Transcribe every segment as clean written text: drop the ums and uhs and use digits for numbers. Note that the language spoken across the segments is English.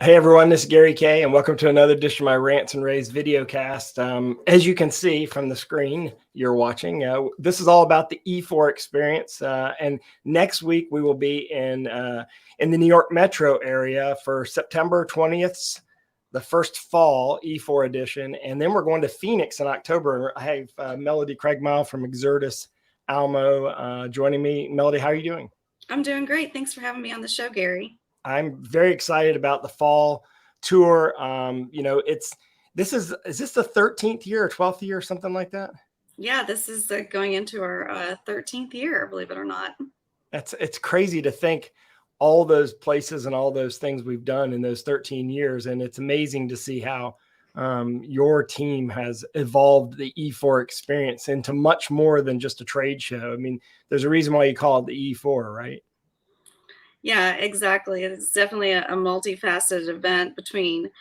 Hey everyone, this is Gary K, and welcome to another edition of my Rants and Raves video cast. As you can see from the screen you're watching, this is all about the E4 experience. And next week we will be in the New York metro area for September 20th, the first fall E4 edition, and then we're going to Phoenix in October. I have Melody Craigmile from Exertis Almo joining me. Melody, how are you doing? I'm doing great. Thanks for having me on the show, Gary. I'm very excited about the fall tour. Is this the 13th year or 12th year or something like that? Yeah, this is going into our 13th year, believe it or not. It's crazy to think all those places and all those things we've done in those 13 years, and it's amazing to see how your team has evolved the E4 experience into much more than just a trade show. I mean, there's a reason why you call it the E4, right? Yeah, exactly. It's definitely a multifaceted event between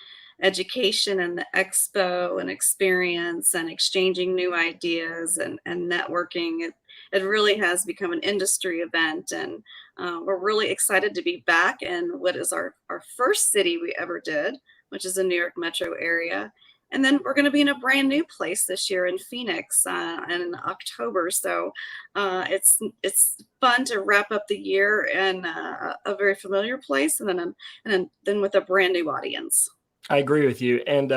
education and the expo and experience and exchanging new ideas and networking. It really has become an industry event, and we're really excited to be back in what is our first city we ever did, which is the New York metro area. And then we're going to be in a brand new place this year in Phoenix in October. So it's fun to wrap up the year in a very familiar place, and then with a brand new audience. I agree with you. And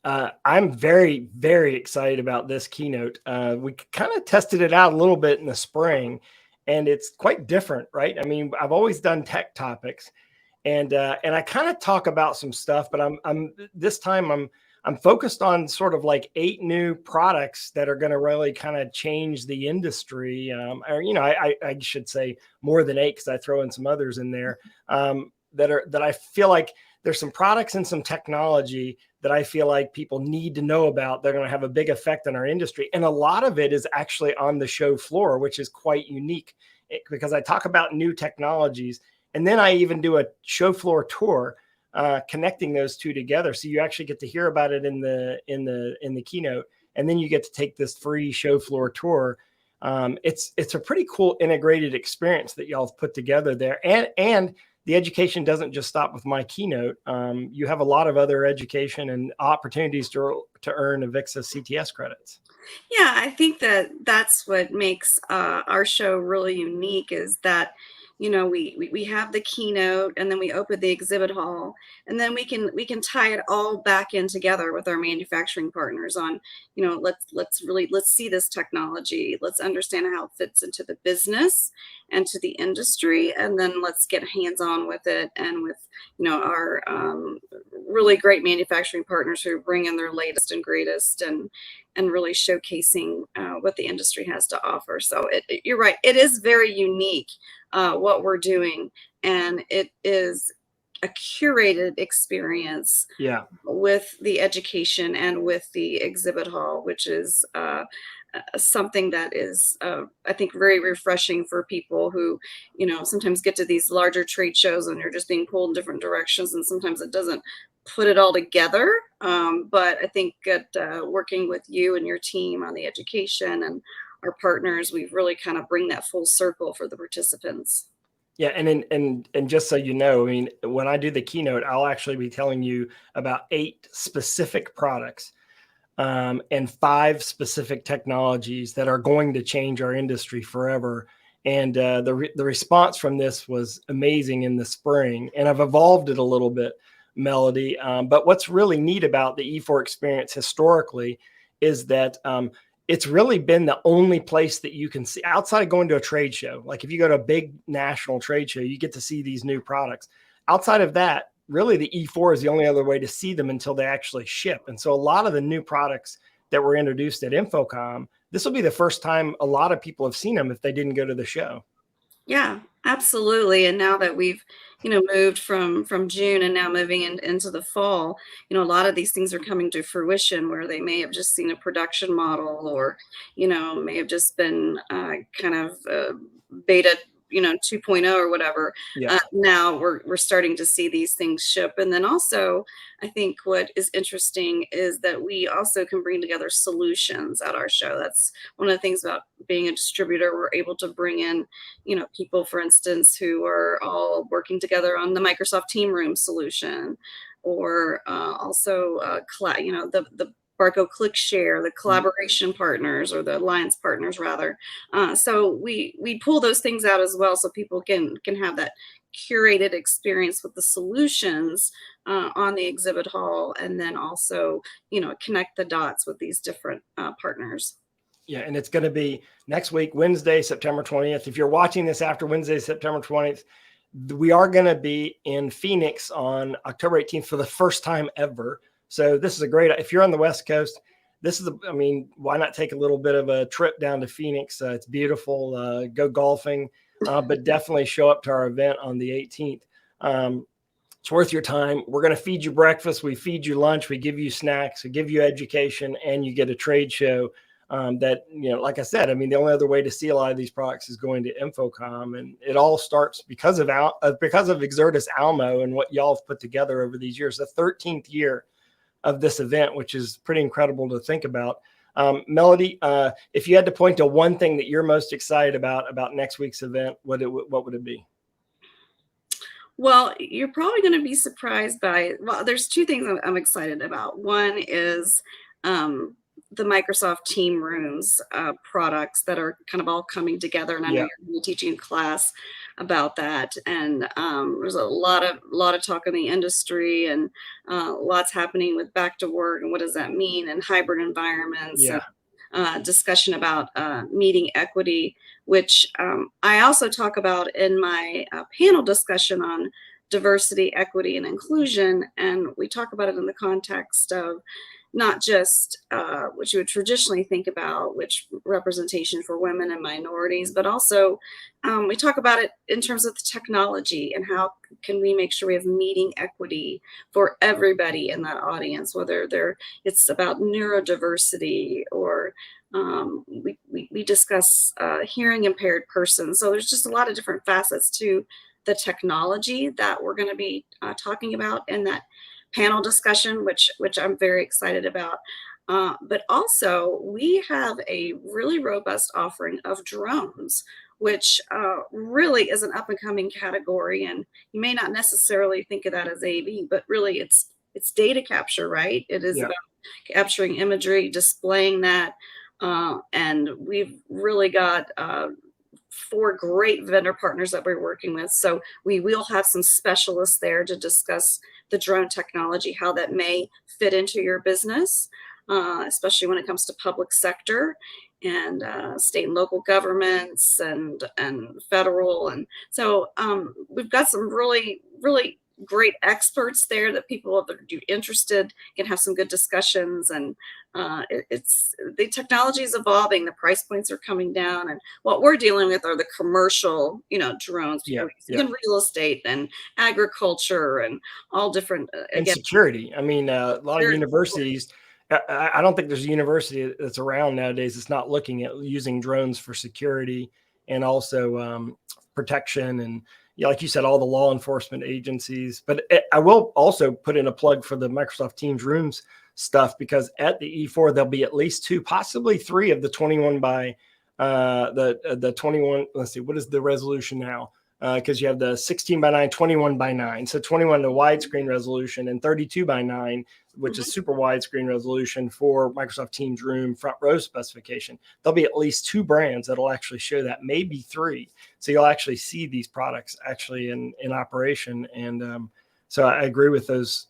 I'm very, very excited about this keynote. We kind of tested it out a little bit in the spring, and it's quite different, right? I mean, I've always done tech topics, and I kind of talk about some stuff, but I'm this time I'm focused on sort of like 8 new products that are going to really kind of change the industry. Or I should say more than 8 because I throw in some others in there that I feel like there's some products and some technology that I feel like people need to know about. They're going to have a big effect on our industry. And a lot of it is actually on the show floor, which is quite unique because I talk about new technologies. And then I even do a show floor tour connecting those two together. So you actually get to hear about it in the keynote. And then you get to take this free show floor tour. It's a pretty cool integrated experience that y'all have put together there. And the education doesn't just stop with my keynote. You have a lot of other education and opportunities to earn Avixa CTS credits. Yeah, I think that's what makes our show really unique is that, we have the keynote, and then we open the exhibit hall, and then we can tie it all back in together with our manufacturing partners on, let's see this technology, let's understand how it fits into the business and to the industry, and then let's get hands on with it, and with our really great manufacturing partners who bring in their latest and greatest, and really showcasing what the industry has to offer. So you're right, it is very unique what we're doing, and it is a curated experience Yeah. with the education and with the exhibit hall, which is something that is, I think, very refreshing for people who, sometimes get to these larger trade shows and you're just being pulled in different directions, and sometimes it doesn't put it all together. But I think that working with you and your team on the education and our partners, we've really kind of bring that full circle for the participants. Yeah, and just so you know, I mean, when I do the keynote, I'll actually be telling you about 8 specific products and 5 specific technologies that are going to change our industry forever. And the response from this was amazing in the spring, and I've evolved it a little bit, Melody. But what's really neat about the E4 experience historically is that it's really been the only place that you can see outside of going to a trade show. Like if you go to a big national trade show, you get to see these new products. Outside of that, really the E4 is the only other way to see them until they actually ship. And so a lot of the new products that were introduced at InfoComm, this will be the first time a lot of people have seen them if they didn't go to the show. Yeah, absolutely. And now that we've, moved from June and now moving into the fall, a lot of these things are coming to fruition where they may have just seen a production model, or, may have just been kind of beta 2.0 or whatever. Yeah. Now we're starting to see these things ship. And then also, I think what is interesting is that we also can bring together solutions at our show. That's one of the things about being a distributor. We're able to bring in, people, for instance, who are all working together on the Microsoft Team Room solution, or also, the Barco Click Share, the collaboration partners, or the alliance partners rather. So we pull those things out as well, so people can have that curated experience with the solutions on the exhibit hall, and then also connect the dots with these different partners. Yeah, and it's going to be next week, Wednesday, September 20th. If you're watching this after Wednesday, September 20th, we are going to be in Phoenix on October 18th for the first time ever. So this is a great, if you're on the West Coast, why not take a little bit of a trip down to Phoenix? It's beautiful. Go golfing, but definitely show up to our event on the 18th. It's worth your time. We're going to feed you breakfast. We feed you lunch. We give you snacks. We give you education, and you get a trade show. That, like I said, the only other way to see a lot of these products is going to Infocom, and it all starts because of Exertis Almo and what y'all have put together over these years. The 13th year of this event, which is pretty incredible to think about. Melody, if you had to point to one thing that you're most excited about next week's event, what would it be? Well, you're probably going to be surprised by, there's two things I'm excited about. One is the Microsoft Team Rooms products that are kind of all coming together, and I know you're going to be teaching a class about that. And there's a lot of talk in the industry, and lots happening with back to work and what does that mean, and hybrid environments. Yeah. And discussion about meeting equity, which I also talk about in my panel discussion on diversity, equity, and inclusion. And we talk about it in the context of not just what you would traditionally think about, which representation for women and minorities, but also we talk about it in terms of the technology and how can we make sure we have meeting equity for everybody in that audience, whether it's about neurodiversity, or we discuss hearing impaired persons. So there's just a lot of different facets to the technology that we're going to be talking about in that panel discussion, which I'm very excited about. But also, we have a really robust offering of drones, which really is an up and coming category. And you may not necessarily think of that as AV, but really it's data capture, right? It is about capturing imagery, displaying that. And we've really got 4 great vendor partners that we're working with. So we will have some specialists there to discuss the drone technology, how that may fit into your business, especially when it comes to public sector and state and local governments and federal. And so we've got some really, really great experts there that people that are interested can have some good discussions. And it's the technology is evolving, the price points are coming down, and what we're dealing with are the commercial drones in real estate and agriculture and all different and security. A lot of universities, I don't think there's a university that's around nowadays that's not looking at using drones for security and also protection, and like you said, all the law enforcement agencies. But I will also put in a plug for the Microsoft Teams Rooms stuff, because at the E4 there'll be at least 2, possibly 3 of the 21 by the 21. Let's see, what is the resolution now? Because you have the 16 by 9, 21 by 9. So 21 the widescreen resolution, and 32 by 9, which is super widescreen resolution for Microsoft Teams Room front row specification. There'll be at least 2 brands that'll actually show that, maybe 3. So you'll actually see these products actually in operation. And so I agree with those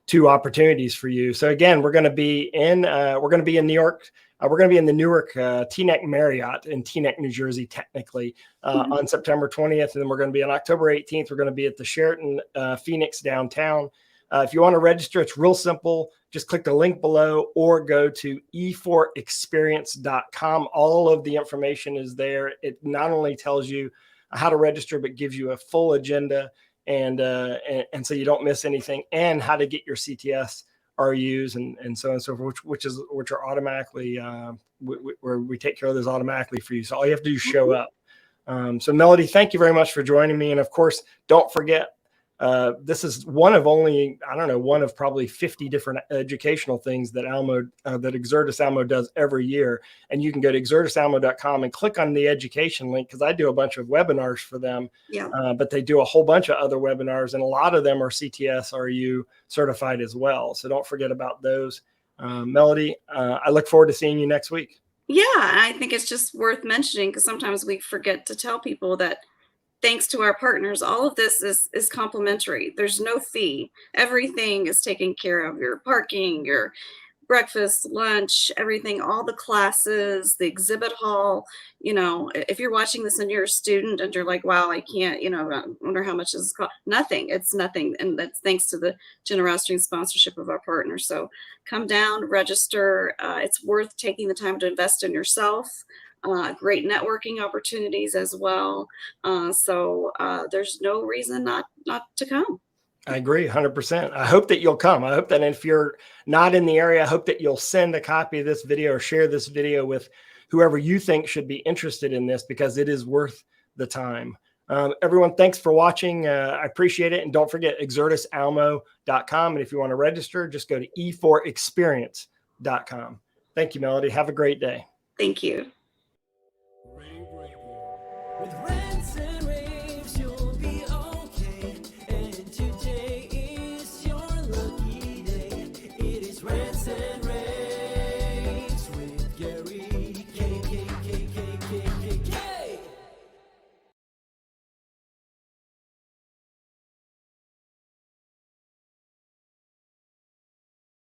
two opportunities for you. So again, we're going to be in New York. We're going to be in the Newark Teaneck Marriott in Teaneck, New Jersey, technically, on September 20th. And then we're going to be on October 18th. We're going to be at the Sheraton Phoenix downtown. If you want to register, it's real simple. Just click the link below or go to e4experience.com. All of the information is there. It not only tells you how to register, but gives you a full agenda, and so you don't miss anything, and how to get your CTS RUs and so on and so forth, which are automatically where we take care of those automatically for you. So all you have to do is show up. So Melody, thank you very much for joining me. And of course, don't forget, this is one of only, I don't know, one of probably 50 different educational things that that Exertis Almo does every year. And you can go to exertisalmo.com and click on the education link, because I do a bunch of webinars for them. Yeah. But they do a whole bunch of other webinars, and a lot of them are CTS-RU certified as well. So don't forget about those. Melody, I look forward to seeing you next week. Yeah, I think it's just worth mentioning, because sometimes we forget to tell people that thanks to our partners, all of this is complimentary. There's no fee. Everything is taken care of. Your parking, your breakfast, lunch, everything, all the classes, the exhibit hall. You know, if you're watching this and you're a student and you're like, wow, I can't, you know, I wonder how much this is cost. Nothing. It's nothing. And that's thanks to the generosity and sponsorship of our partners. So come down, register. It's worth taking the time to invest in yourself. Great networking opportunities as well. So there's no reason not to come. I agree 100%. I hope that you'll come. I hope that if you're not in the area, I hope that you'll send a copy of this video or share this video with whoever you think should be interested in this, because it is worth the time. Everyone, thanks for watching. I appreciate it. And don't forget exertisalmo.com. And if you want to register, just go to e4experience.com. Thank you, Melody. Have a great day. Thank you. rAVe Radio with